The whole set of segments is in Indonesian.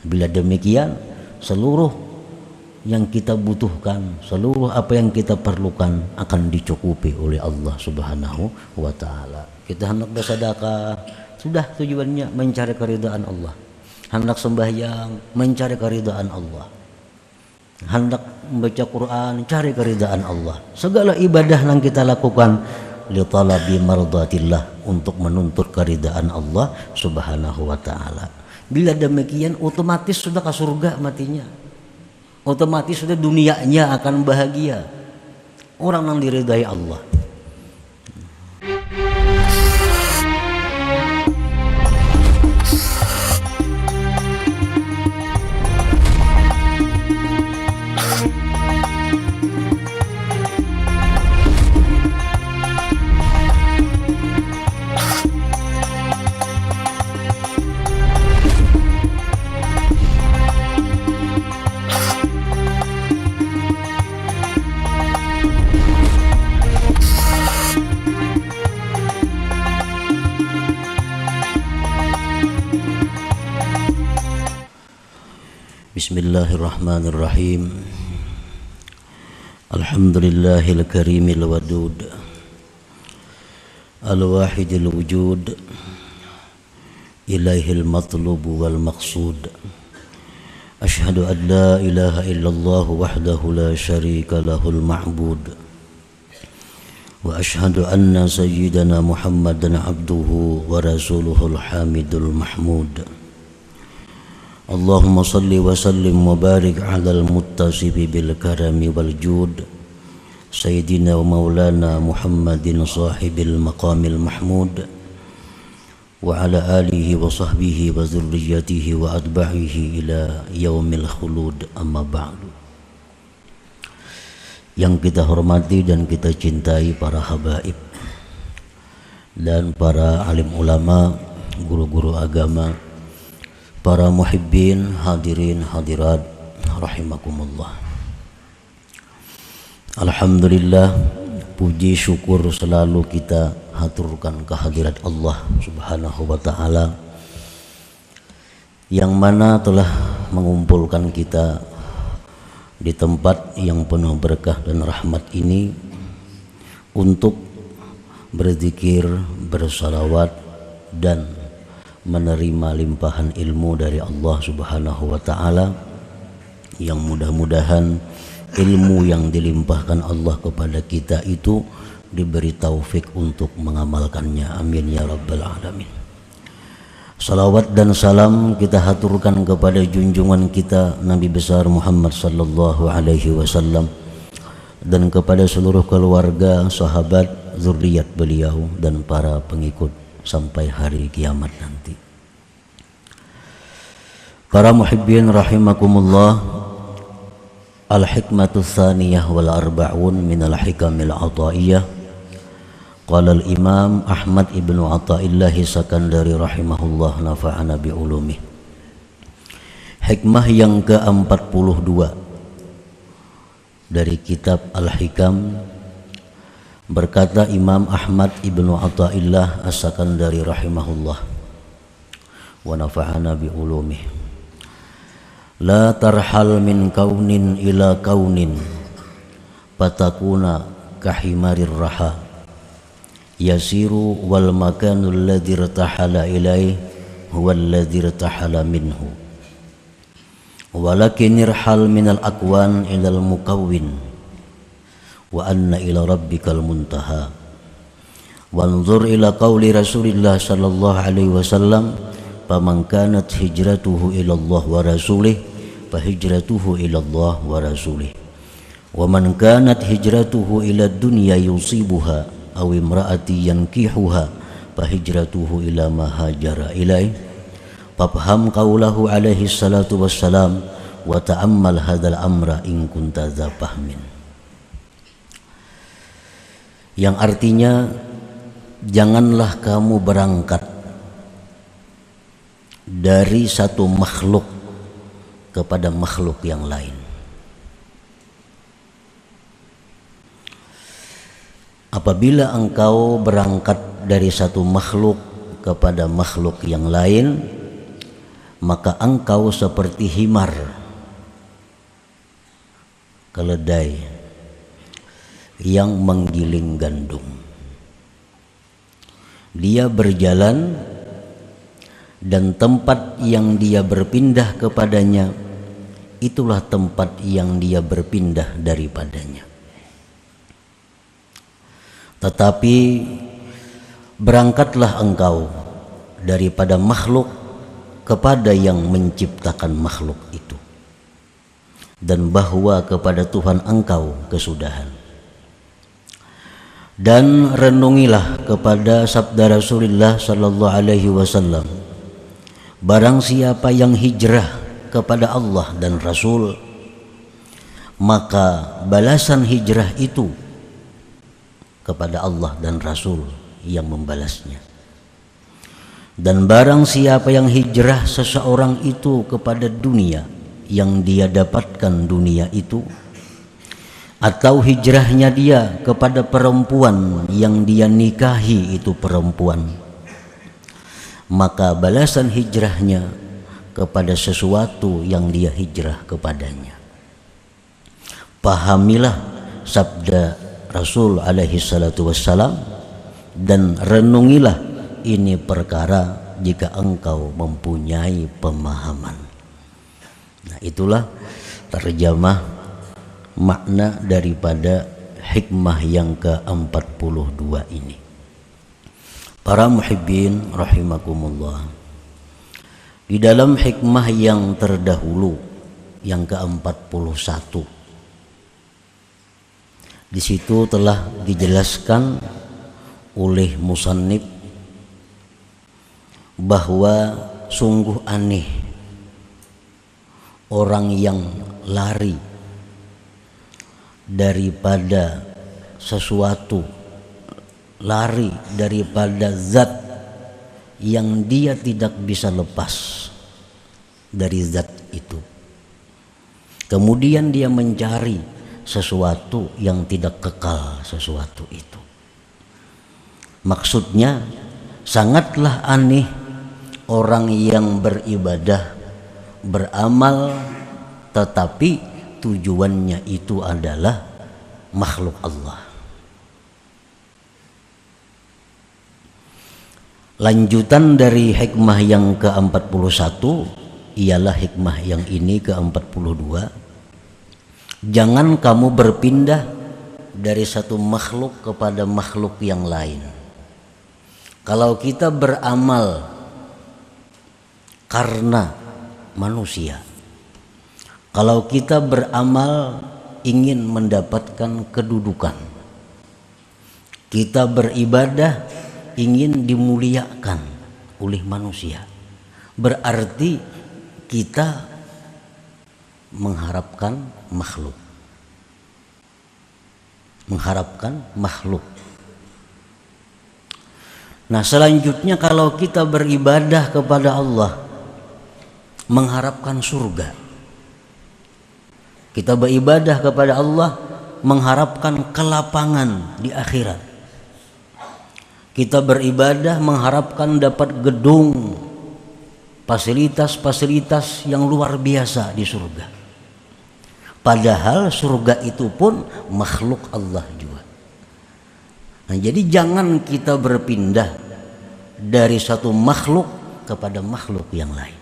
Bila demikian, seluruh yang kita butuhkan, seluruh apa yang kita perlukan akan dicukupi oleh Allah Subhanahu wa taala. Kita hendak bersedekah, sudah tujuannya mencari keridhaan Allah. Hendak sembahyang, mencari keridhaan Allah. Hendak membaca Quran, cari keridhaan Allah. Segala ibadah yang kita lakukan li talabi mardatillah, untuk menuntut keridhaan Allah Subhanahu wa taala. Bila demikian otomatis sudah ke surga matinya. Otomatis sudah dunianya akan bahagia. Orang yang diridai Allah. Bismillahirrahmanirrahim. Alhamdulillahil karimil wadud, al-wahidil wujud, ilaihil matlubu wal maqsud. Ashhadu an la ilaha illallah wahdahu la syarika lahul ma'bud. Wa ashhadu anna sayyidana Muhammadan abduhu wa rasuluhul hamidul mahmud. Allahumma salli wa sallim wa barik ala al-muttasibi bil karami wal jud, Sayyidina wa maulana Muhammadin sahibil maqamil mahmud, wa ala alihi wa sahbihi wa zurriyatihi wa adba'ihi ila yaumil khulud, amma ba'du. Yang kita hormati dan kita cintai para habaib dan para alim ulama, guru-guru agama, para muhibbin, hadirin hadirat rahimakumullah. Alhamdulillah, puji syukur selalu kita haturkan kehadirat Allah Subhanahu wa taala yang mana telah mengumpulkan kita di tempat yang penuh berkah dan rahmat ini untuk berzikir, bersalawat dan menerima limpahan ilmu dari Allah Subhanahu wa taala, yang mudah-mudahan ilmu yang dilimpahkan Allah kepada kita itu diberi taufik untuk mengamalkannya. Amin ya rabbal alamin. Salawat dan salam kita haturkan kepada junjungan kita Nabi besar Muhammad sallallahu alaihi wasallam dan kepada seluruh keluarga, sahabat, zuriat beliau dan para pengikut sampai hari kiamat nanti. Para muhibbin rahimakumullah, al-hikmatu tsaniyah wal arba'un min al-hikamil ataiyah. Qala al-imam Ahmad ibnu Athaillah Sakandari rahimahullah nafa'ana bi ulumih. Hikmah yang ke-42 dari kitab Al-Hikam. Berkata Imam Ahmad ibnu Athaillah As-Sakandari rahimahullah wa nafa'ana bi ulumih. La tarhal min kaunin ila kaunin patakuna kahimarir raha yasiru wal makanul ladzi irtahala ilaih huwa alladzi irtahala minhu walakin irhal minal akwan ilal mukawwin wa anna ila rabbikal muntaha. Wanzur ila qawli Rasulillah sallallahu alaihi wasallam, faman kanat hijratuhu ila Allah wa rasulih fa hijratuhu ila Allah wa rasulih, wa man kanat hijratuhu ila dunya yusibuha aw imraati yankihuha fa hijratuhu ila ma hajara ilaih. Fafham qawlahu alaihi salatu wassalam wa ta'ammal hadzal amra in kunta dza fahmin. Yang artinya, janganlah kamu berangkat dari satu makhluk kepada makhluk yang lain. Apabila engkau berangkat dari satu makhluk kepada makhluk yang lain, maka engkau seperti himar keledai yang menggiling gandum. Dia berjalan dan tempat yang dia berpindah kepadanya, itulah tempat yang dia berpindah daripadanya. Tetapi berangkatlah engkau daripada makhluk kepada yang menciptakan makhluk itu, dan bahwa kepada Tuhan engkau kesudahan. Dan renungilah kepada sabda Rasulullah sallallahu alaihi wasallam, barang siapa yang hijrah kepada Allah dan Rasul, maka balasan hijrah itu kepada Allah dan Rasul yang membalasnya. Dan barang siapa yang hijrah seseorang itu kepada dunia, yang dia dapatkan dunia itu, atau hijrahnya dia kepada perempuan yang dia nikahi itu perempuan, maka balasan hijrahnya kepada sesuatu yang dia hijrah kepadanya. Pahamilah sabda Rasul alaihi salatu wassalam, dan renungilah ini perkara jika engkau mempunyai pemahaman. Nah, itulah terjemah makna daripada hikmah yang ke-42 ini. Para muhibbin rahimakumullah, di dalam hikmah yang terdahulu yang ke-41, di situ telah dijelaskan oleh musannif bahwa sungguh aneh orang yang lari daripada sesuatu, lari daripada zat yang dia tidak bisa lepas dari zat itu, kemudian dia mencari sesuatu yang tidak kekal sesuatu itu. Maksudnya sangatlah aneh orang yang beribadah, beramal, tetapi tujuannya itu adalah makhluk Allah. Lanjutan dari hikmah yang ke-41 ialah hikmah yang ini ke-42. Jangan kamu berpindah dari satu makhluk kepada makhluk yang lain. Kalau kita beramal karena manusia, kalau kita beramal ingin mendapatkan kedudukan, kita beribadah ingin dimuliakan oleh manusia, berarti kita mengharapkan makhluk. Nah, selanjutnya kalau kita beribadah kepada Allah mengharapkan surga, kita beribadah kepada Allah mengharapkan kelapangan di akhirat, kita beribadah mengharapkan dapat gedung, fasilitas-fasilitas yang luar biasa di surga. Padahal surga itu pun makhluk Allah juga. Nah, jadi jangan kita berpindah dari satu makhluk kepada makhluk yang lain.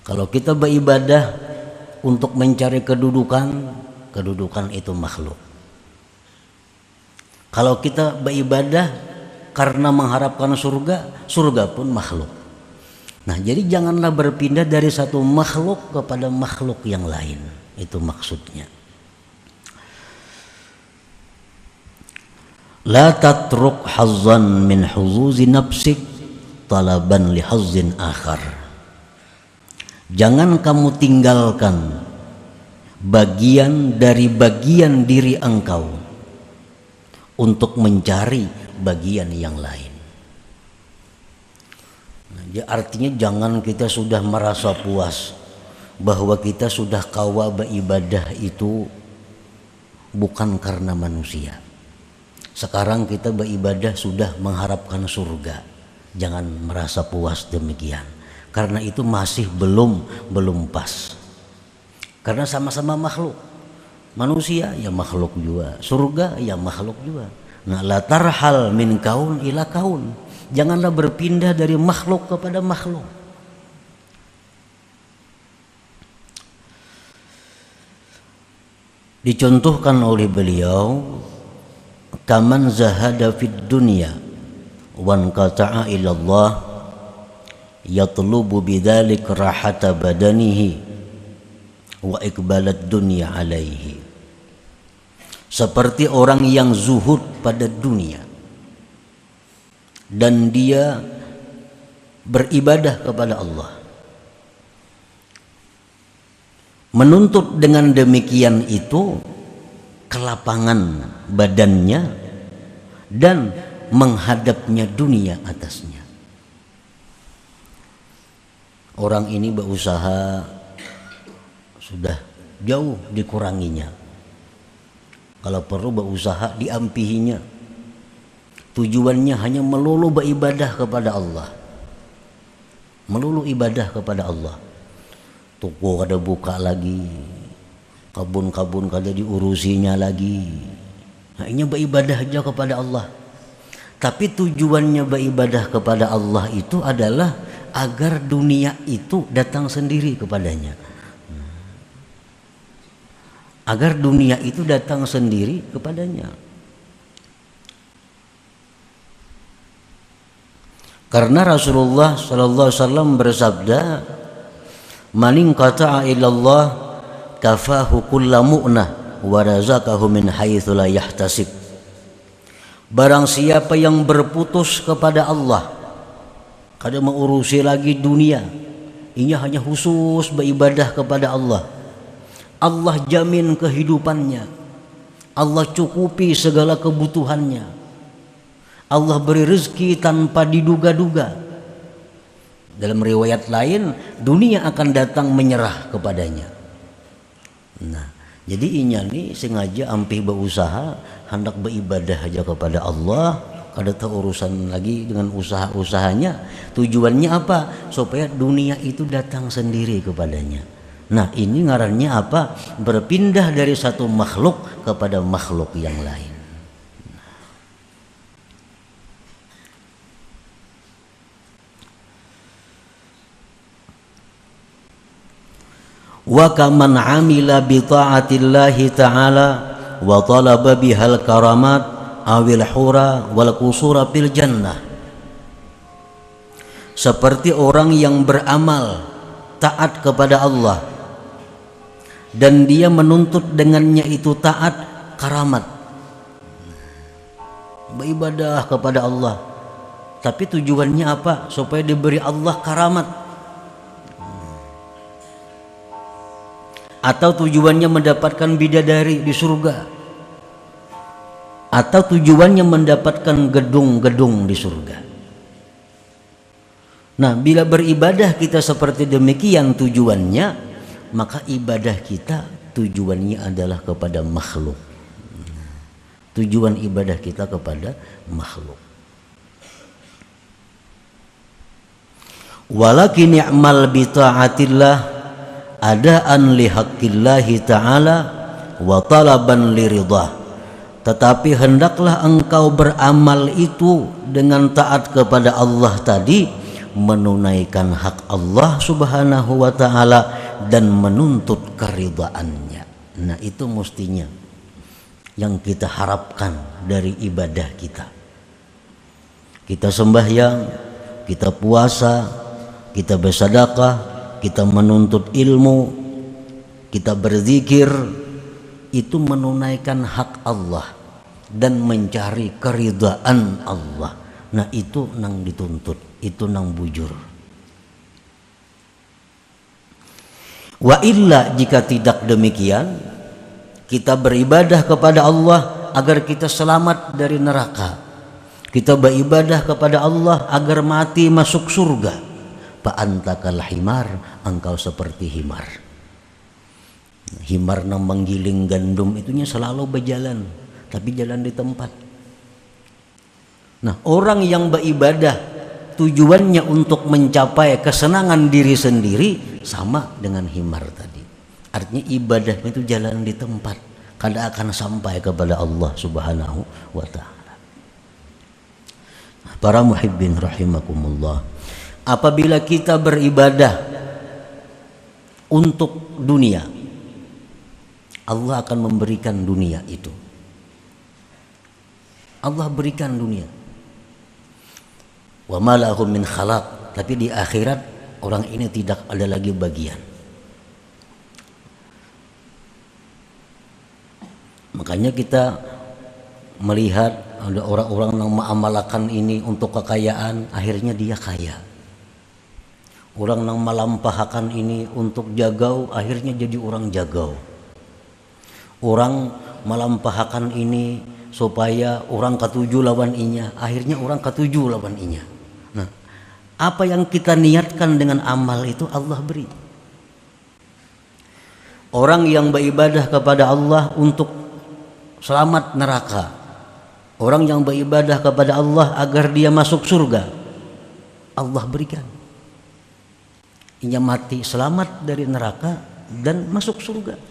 Kalau kita beribadah untuk mencari kedudukan itu makhluk. Kalau kita beribadah karena mengharapkan surga pun makhluk. Nah, jadi janganlah berpindah dari satu makhluk kepada makhluk yang lain. Itu maksudnya. La tatruk hazzan min huzuzi nafsik talaban li hazzin akhar. Jangan kamu tinggalkan bagian dari bagian diri engkau untuk mencari bagian yang lain. Ya, artinya jangan kita sudah merasa puas bahwa kita sudah kawa beribadah itu bukan karena manusia. Sekarang kita beribadah sudah mengharapkan surga. Jangan merasa puas demikian. Karena itu masih belum pas. Karena sama-sama makhluk. Manusia ya makhluk juga, surga ya makhluk juga. Nah, la tarhal min kaun ila kaun. Janganlah berpindah dari makhluk kepada makhluk. Dicontohkan oleh beliau, kaman zahada fid dunya wan qata'a ila Allah yatlubu bidzalik rahata badanihi wa iqbalat dunya alaihi. Seperti orang yang zuhud pada dunia dan dia beribadah kepada Allah, menuntut dengan demikian itu kelapangan badannya dan menghadapnya dunia atasnya. Orang ini berusaha sudah jauh dikuranginya, kalau perlu berusaha diampihinya. Tujuannya hanya melulu beribadah kepada Allah, melulu ibadah kepada Allah. Toko kada buka lagi, kabun-kabun kada diurusinya lagi, hanya beribadah aja kepada Allah. Tapi tujuannya beribadah kepada Allah itu adalah agar dunia itu datang sendiri kepadanya. Agar dunia itu datang sendiri kepadanya. Karena Rasulullah sallallahu alaihi wasallam bersabda, "Man qata'a ilallah kafahu kullu mu'nah wa razaqahu min haitsu la yahtasib." Barang siapa yang berputus kepada Allah, kada mengurusi lagi dunia, ini hanya khusus beribadah kepada Allah, Allah jamin kehidupannya, Allah cukupi segala kebutuhannya, Allah beri rezeki tanpa diduga-duga. Dalam riwayat lain, dunia akan datang menyerah kepadanya. Nah, jadi inya nih sengaja ampih berusaha hendak beribadah aja kepada Allah, kada tahu urusan lagi dengan usaha-usahanya. Tujuannya apa? Supaya dunia itu datang sendiri kepadanya. Nah, ini ngarannya apa? Berpindah dari satu makhluk kepada makhluk yang lain. Wa kaman amila bi ta'atillahi ta'ala wa talaba bihal karamat awil hura wal qusura fil jannah. Seperti orang yang beramal taat kepada Allah dan dia menuntut dengannya itu taat karamat, beribadah kepada Allah, tapi tujuannya apa? Supaya diberi Allah karamat. Atau tujuannya mendapatkan bidadari di surga, atau tujuannya mendapatkan gedung-gedung di surga. Nah, bila beribadah kita seperti demikian tujuannya, maka ibadah kita tujuannya adalah kepada makhluk. Tujuan ibadah kita kepada makhluk. Walakin i'mal bi ta'atillah adaan li haqqillahi ta'ala wa talaban li ridha. Tetapi hendaklah engkau beramal itu dengan taat kepada Allah tadi, menunaikan hak Allah subhanahu wa ta'ala dan menuntut keridhaannya. Nah, itu mestinya yang kita harapkan dari ibadah kita. Kita sembahyang, kita puasa, kita bersedekah, kita menuntut ilmu, kita berzikir, itu menunaikan hak Allah dan mencari keridhaan Allah. Nah, itu nang dituntut, itu nang bujur. Wa illa, jika tidak demikian, kita beribadah kepada Allah agar kita selamat dari neraka, kita beribadah kepada Allah agar mati masuk surga, fa antakal himar, engkau seperti himar. Himar nang menggiling gandum itunya selalu berjalan, tapi jalan di tempat. Nah, orang yang beribadah tujuannya untuk mencapai kesenangan diri sendiri, sama dengan himar tadi. Artinya ibadah itu jalan di tempat, kada akan sampai kepada Allah Subhanahu wa ta'ala. Para muhibbin rahimakumullah, apabila kita beribadah untuk dunia, Allah akan memberikan dunia itu. Allah berikan dunia. Wa ma lahum min khalaq, tapi di akhirat orang ini tidak ada lagi bagian. Makanya kita melihat ada orang-orang yang mengamalkan ini untuk kekayaan, akhirnya dia kaya. Orang yang melampahkan ini untuk jagau, akhirnya jadi orang jagau. Orang melampahkan ini supaya orang ketujuh lawan inya, akhirnya orang ketujuh lawan inya. Nah, apa yang kita niatkan dengan amal itu Allah beri. Orang yang beribadah kepada Allah untuk selamat neraka, orang yang beribadah kepada Allah agar dia masuk surga, Allah berikan. Ia mati selamat dari neraka dan masuk surga.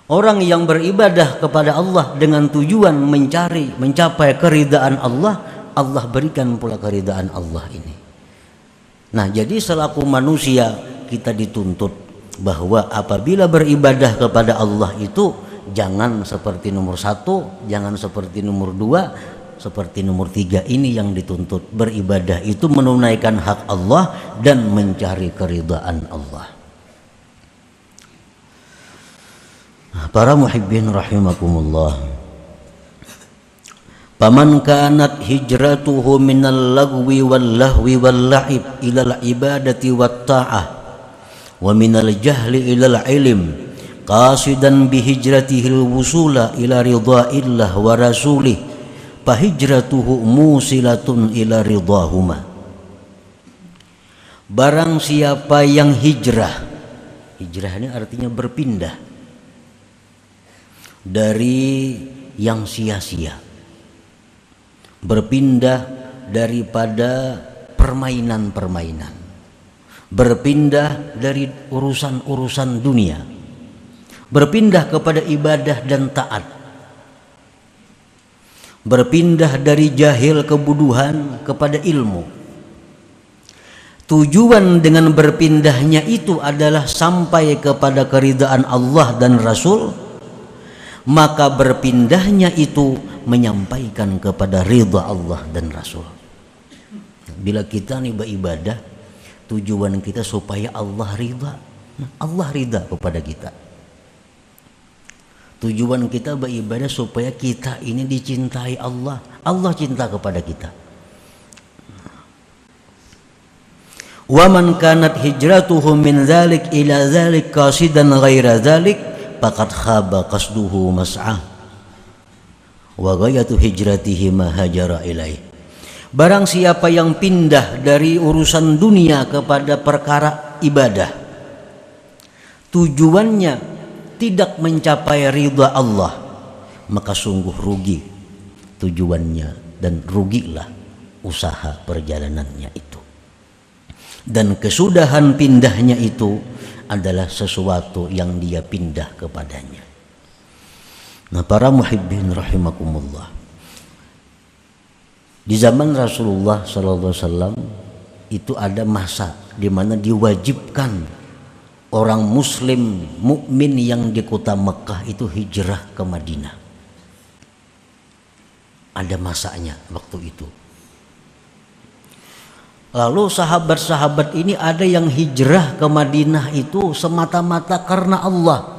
Orang yang beribadah kepada Allah dengan tujuan mencapai keridaan Allah, Allah berikan pula keridaan Allah ini. Nah, jadi selaku manusia kita dituntut bahwa apabila beribadah kepada Allah itu jangan seperti nomor 1, jangan seperti nomor 2, seperti nomor 3. Ini yang dituntut. Beribadah itu menunaikan hak Allah dan mencari keridaan Allah. Para muhibbin rahimakumullah, faman kanat hijratuhu minal lagwi wal lahwi wal la'ib ilal ibadati wat ta'ah wa minal jahli ilal ilm qasidan bihijratihil wusula ila ridhaillah wa rasulih fahijratuhu musilatun ila ridhahuma. Barang siapa yang hijrah, hijrah ini artinya berpindah dari yang sia-sia, berpindah daripada permainan-permainan, berpindah dari urusan-urusan dunia, berpindah kepada ibadah dan taat, berpindah dari jahil kebodohan kepada ilmu. Tujuan dengan berpindahnya itu adalah sampai kepada keridaan Allah dan Rasul. Maka berpindahnya itu menyampaikan kepada ridha Allah dan Rasul. Bila kita nih beribadah, tujuan kita supaya Allah ridha, Allah ridha kepada kita. Tujuan kita beribadah supaya kita ini dicintai Allah, Allah cinta kepada kita. Wa man kanat hijratuhu min dzalik ila dzalik qasidan ghaira dzalik faqad khaba qasduhu mas'ah wa ghayatu hijratihi ma hajara ilaih. Barang siapa yang pindah dari urusan dunia kepada perkara ibadah, tujuannya tidak mencapai ridha Allah, maka sungguh rugi tujuannya dan rugilah usaha perjalanannya itu. Dan kesudahan pindahnya itu adalah sesuatu yang dia pindah kepadanya. Nah, para muhibbin rahimakumullah, di zaman Rasulullah SAW itu ada masa di mana diwajibkan orang muslim mukmin yang di kota Mekah itu hijrah ke Madinah. Ada masanya waktu itu. Lalu sahabat-sahabat ini ada yang hijrah ke Madinah itu semata-mata karena Allah,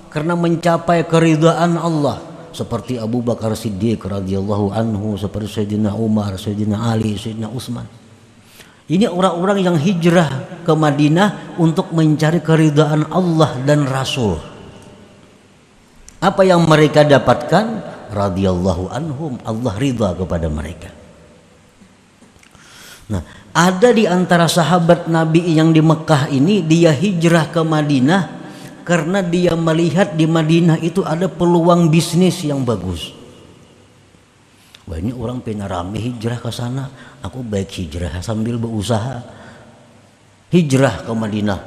karena mencapai keridhaan Allah, seperti Abu Bakar Siddiq radhiyallahu anhu, seperti Sayyidina Umar, Sayyidina Ali, Sayyidina Utsman. Ini orang-orang yang hijrah ke Madinah untuk mencari keridhaan Allah dan Rasul. Apa yang mereka dapatkan? Radhiyallahu anhum, Allah ridha kepada mereka. Nah, ada di antara sahabat Nabi yang di Mekah ini, dia hijrah ke Madinah karena dia melihat di Madinah itu ada peluang bisnis yang bagus. Banyak orang pengen rame hijrah ke sana, aku baik hijrah sambil berusaha. Hijrah ke Madinah,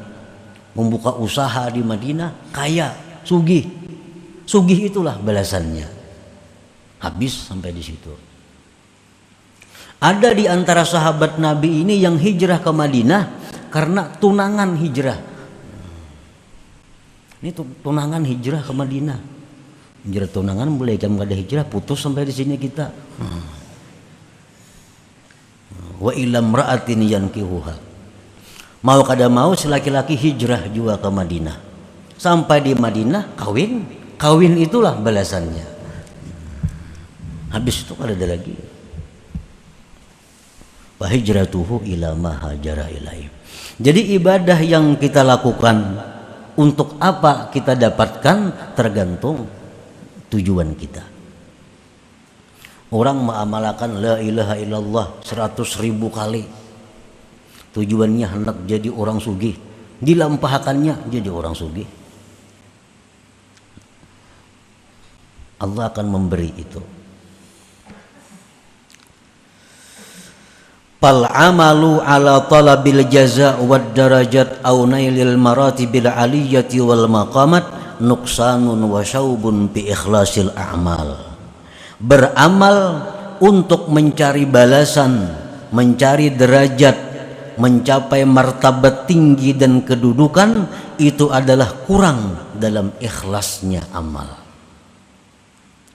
membuka usaha di Madinah, kaya, sugih. Sugih itulah balasannya. Habis sampai di situ. Ada di antara sahabat Nabi ini yang hijrah ke Madinah karena tunangan hijrah. Ini tunangan hijrah ke Madinah. Hijrah tunangan boleh jam ada hijrah, putus sampai di sini kita. Wa ilam ra'atin yankihuha. Mau kada mau si laki-laki hijrah juga ke Madinah. Sampai di Madinah kawin. Kawin itulah balasannya. Habis itu kada ada lagi. Wa hijratuhu ila ma hajara ilaihi. Jadi ibadah yang kita lakukan untuk apa kita dapatkan tergantung tujuan kita. Orang mengamalkan la ilaha illallah 100.000 kali. Tujuannya hendak jadi orang sugih. Dilampahkannya jadi orang sugih. Allah akan memberi itu. Fal amalu ala talabil jaza wad darajat aw nailil maratibil aliyati wal maqamat nuqsanun wa syaubun bi ikhlasil a'mal. Beramal untuk mencari balasan, mencari derajat, mencapai martabat tinggi dan kedudukan, itu adalah kurang dalam ikhlasnya amal.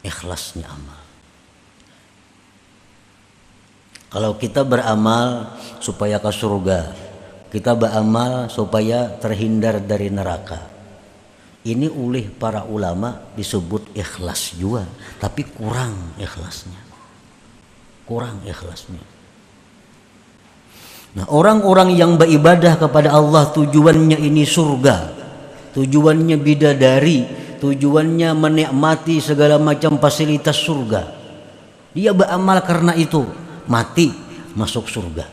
Ikhlasnya amal. Kalau kita beramal supaya ke surga, kita beramal supaya terhindar dari neraka, ini oleh para ulama disebut ikhlas juga, tapi kurang ikhlasnya. Kurang ikhlasnya. Nah, orang-orang yang beribadah kepada Allah tujuannya ini surga, tujuannya bidadari, tujuannya menikmati segala macam fasilitas surga. Dia beramal karena itu, mati masuk surga.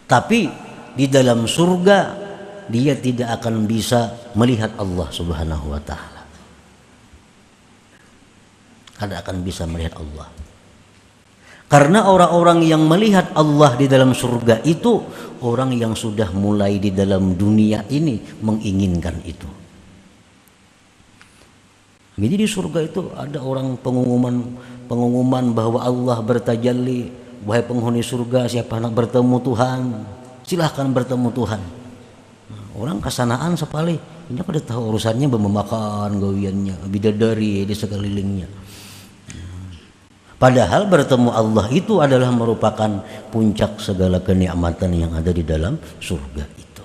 Tapi di dalam surga dia tidak akan bisa melihat Allah Subhanahu wa ta'ala. Tidak akan bisa melihat Allah. Karena orang-orang yang melihat Allah di dalam surga itu orang yang sudah mulai di dalam dunia ini menginginkan itu. Jadi di surga itu ada orang pengumuman bahwa Allah bertajalli, wahai penghuni surga, siapa nak bertemu Tuhan, silahkan bertemu Tuhan. Orang kesanaan sepali, ini pada tahu urusannya memakan gawiannya, bidadari di sekelilingnya. Padahal bertemu Allah itu adalah merupakan puncak segala kenikmatan yang ada di dalam surga itu.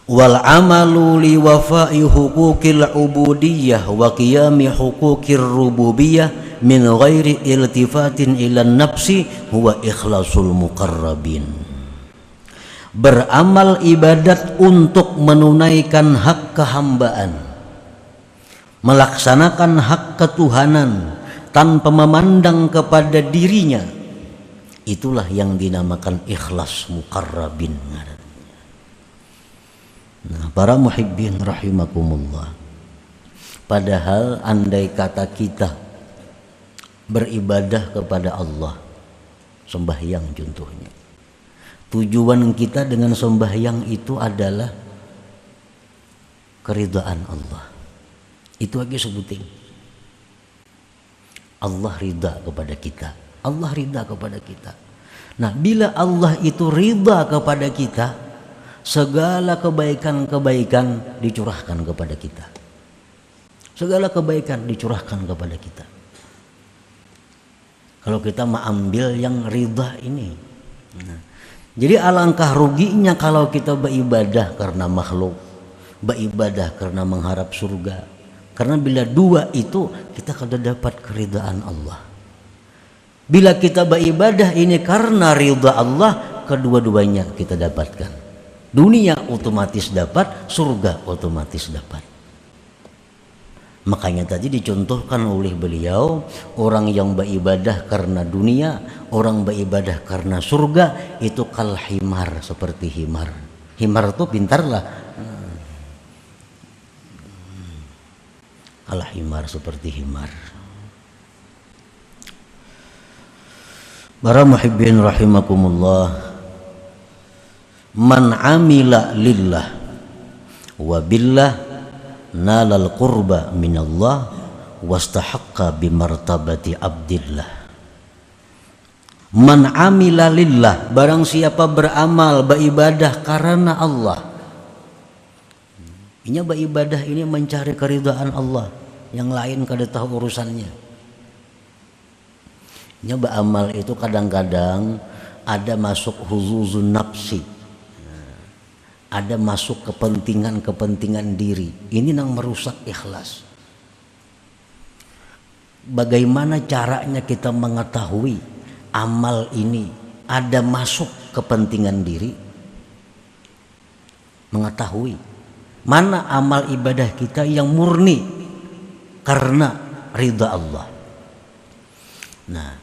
Wal amalu li wafa'i huquqil ubudiyyah wa qiyami huquqir rububiyah min ghairi iltifatin ila nafsi huwa ikhlasul muqarrabin. Beramal ibadat untuk menunaikan hak kehambaan, melaksanakan hak ketuhanan tanpa memandang kepada dirinya, itulah yang dinamakan ikhlas muqarrabin. Nah, para muhibbin rahimakumullah, padahal andai kata kita beribadah kepada Allah, sembahyang contohnya, tujuan kita dengan sembahyang itu adalah keridhaan Allah. Itu aja sebutin. Allah ridha kepada kita. Allah ridha kepada kita. Nah, bila Allah itu ridha kepada kita, segala kebaikan-kebaikan dicurahkan kepada kita. Segala kebaikan dicurahkan kepada kita. Kalau kita mengambil yang ridha ini. Nah, jadi alangkah ruginya kalau kita beribadah karena makhluk, beribadah karena mengharap surga. Karena bila dua itu kita akan dapat keridhaan Allah. Bila kita beribadah ini karena ridha Allah, kedua-duanya kita dapatkan. Dunia otomatis dapat, surga otomatis dapat. Makanya tadi dicontohkan oleh beliau, orang yang beribadah karena dunia, orang beribadah karena surga, itu kal himar, seperti himar. Himar itu pintarlah. al-himar, seperti himar. Para muhibbin rahimakumullah, man amila lillah wa billah nalal qurba minallah wastahaqqa bimartabati abdillah. Man amila lillah, barang siapa beramal beribadah karena Allah. Ini beribadah ini mencari keridhaan Allah, yang lain kada tahu urusannya. Ini beramal itu kadang-kadang ada masuk huzuzun nafsi, ada masuk kepentingan diri. Ini yang merusak ikhlas. Bagaimana caranya kita mengetahui amal ini ada masuk kepentingan diri? Mengetahui mana amal ibadah kita yang murni karena ridha Allah. Nah,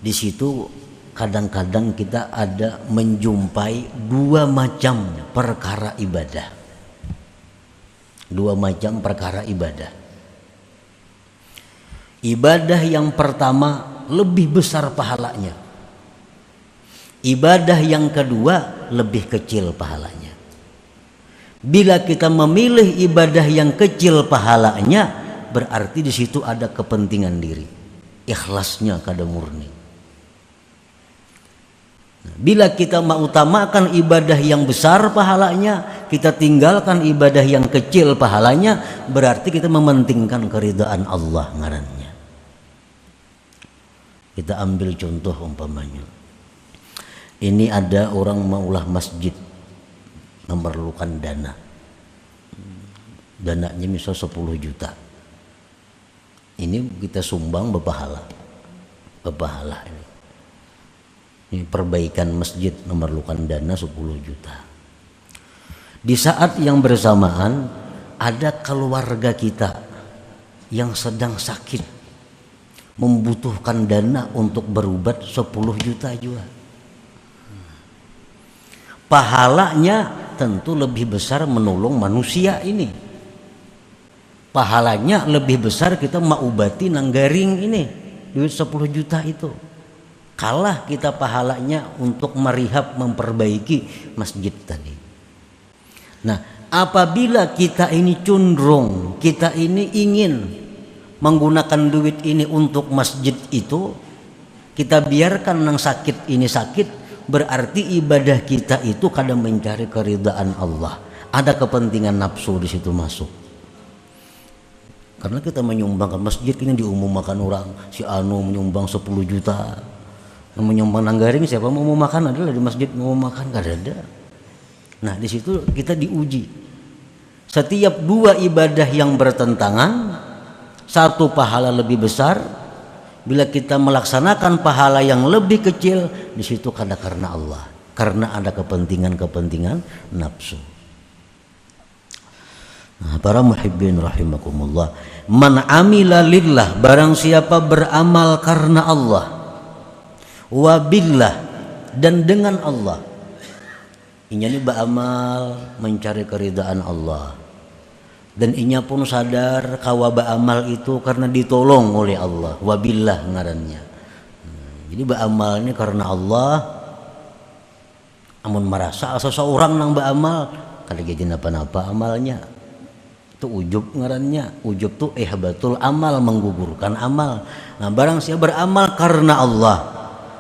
di situ kadang-kadang kita ada menjumpai dua macam perkara ibadah. Dua macam perkara ibadah. Ibadah yang pertama lebih besar pahalanya. Ibadah yang kedua lebih kecil pahalanya. Bila kita memilih ibadah yang kecil pahalanya, berarti di situ ada kepentingan diri. Ikhlasnya kada murni. Bila kita mengutamakan ibadah yang besar pahalanya, kita tinggalkan ibadah yang kecil pahalanya, berarti kita mementingkan keridhaan Allah ngarannya. Kita ambil contoh umpamanya. Ini ada orang maulah masjid, memerlukan dana. Dananya misal 10 juta. Ini kita sumbang berpahala. Berpahala ini. Ini perbaikan masjid memerlukan dana 10 juta. Di saat yang bersamaan ada keluarga kita yang sedang sakit, membutuhkan dana untuk berobat 10 juta juga. Pahalanya tentu lebih besar menolong manusia ini. Pahalanya lebih besar kita mengobati nanggaring ini, duit 10 juta itu. Kalah kita pahalanya untuk merihab, memperbaiki masjid tadi. Nah, apabila kita ini cenderung, kita ini ingin menggunakan duit ini untuk masjid itu, kita biarkan yang sakit ini sakit, berarti ibadah kita itu kadang mencari keridhaan Allah. Ada kepentingan nafsu di situ masuk. Karena kita menyumbangkan masjid ini diumumkan orang, si anu menyumbang 10 juta. Menyumbang nanggaring, siapa mau makan adalah di masjid mau makan, gak ada. Nah, di situ kita diuji. Setiap dua ibadah yang bertentangan, satu pahala lebih besar, bila kita melaksanakan pahala yang lebih kecil, di situ karena Allah, karena ada kepentingan nafsu. Nah, para muhibbin rahimakumullah, man amila lillah, barang siapa beramal karena Allah, wabillah, dan dengan Allah. Inya ini beramal mencari keridhaan Allah, dan inya pun sadar kawa beramal itu karena ditolong oleh Allah. Wabillah ngarannya. Jadi beramal ini karena Allah. Amun merasa seseorang nang beramal kada jadi napa-napa amalnya, itu ujub ngarannya. Ujub tuh ihbatul amal, menggugurkan amal. Nah, barang siapa beramal karena Allah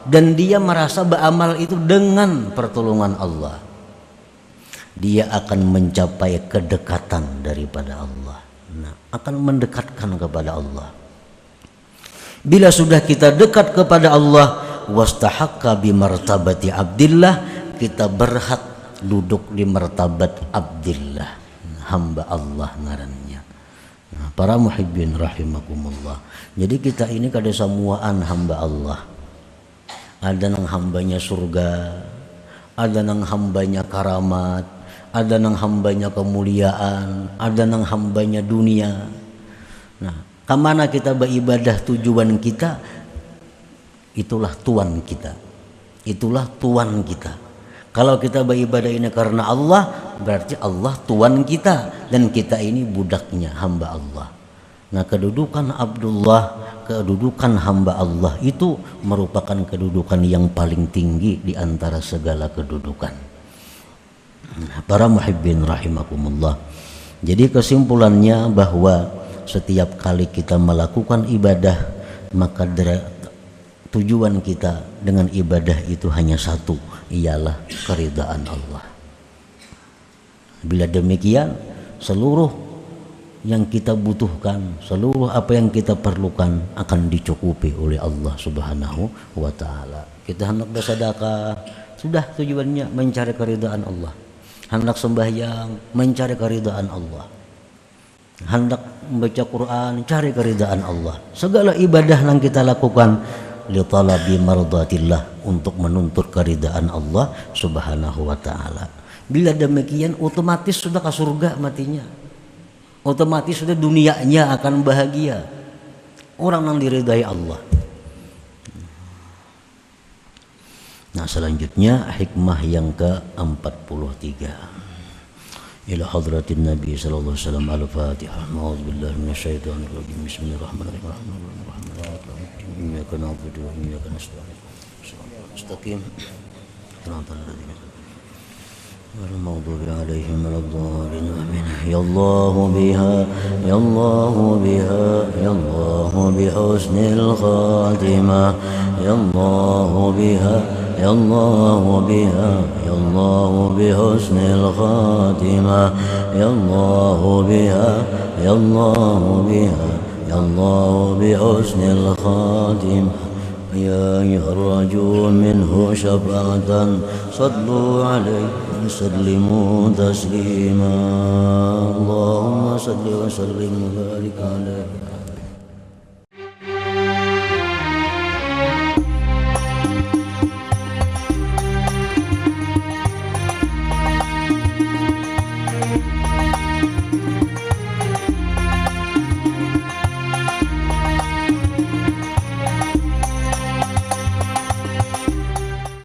dan dia merasa beramal itu dengan pertolongan Allah, dia akan mencapai kedekatan daripada Allah. Nah, akan mendekatkan kepada Allah. Bila sudah kita dekat kepada Allah, wastahaqqa bi martabati abdillah, kita berhak duduk di martabat abdillah, hamba Allah ngarannya. Nah, para muhibbin rahimakumullah. Jadi kita ini kada semuaan hamba Allah. Ada nang hambanya surga, ada nang hambanya karamat, ada nang hambanya kemuliaan, ada nang hambanya dunia. Nah, kemana kita beribadah tujuan kita, itulah Tuhan kita. Itulah Tuhan kita. Kalau kita beribadah ini karena Allah, berarti Allah Tuhan kita dan kita ini budaknya, hamba Allah. Nah, kedudukan Abdullah, kedudukan hamba Allah itu merupakan kedudukan yang paling tinggi di antara segala kedudukan. Para muhibbin rahimakumullah. Jadi kesimpulannya bahwa setiap kali kita melakukan ibadah, maka tujuan kita dengan ibadah itu hanya satu, ialah keridaan Allah. Bila demikian, seluruh yang kita butuhkan, seluruh apa yang kita perlukan akan dicukupi oleh Allah Subhanahu wa taala. Kita hendak bersedekah, sudah tujuannya mencari keridaan Allah. Hendak sembahyang, mencari keridaan Allah. Hendak membaca Quran, cari keridaan Allah. Segala ibadah yang kita lakukan li talabi mardatillah, untuk menuntut keridaan Allah Subhanahu wa taala. Bila demikian otomatis sudah ke surga matinya. Otomatis sudah dunianya akan bahagia. Orang yang diridai Allah. Nah, selanjutnya hikmah yang ke-43. Ila hadratin Nabi sallallahu alaihi wasallam. Al-Fatihah. A'udzubillahi minasyaitonir rajim. Bismillahirrahmanirrahim. Iyyaka na'budu wa iyyaka nasta'in. Istaqim. Shiratal ladzina والمغضوب عليهم ولا الضالين آمين. يا الله بها يا الله بها يا الله بحسن الخاتمة يا الله بها يا الله بها يا الله بحسن الخاتمة يا الله بها يا الله بها يا الله بحسن الخاتمة يا أيها الرجل منه شفاعة صلوا عليه وسلموا تسليما اللهم صل وسلم وبارك عليه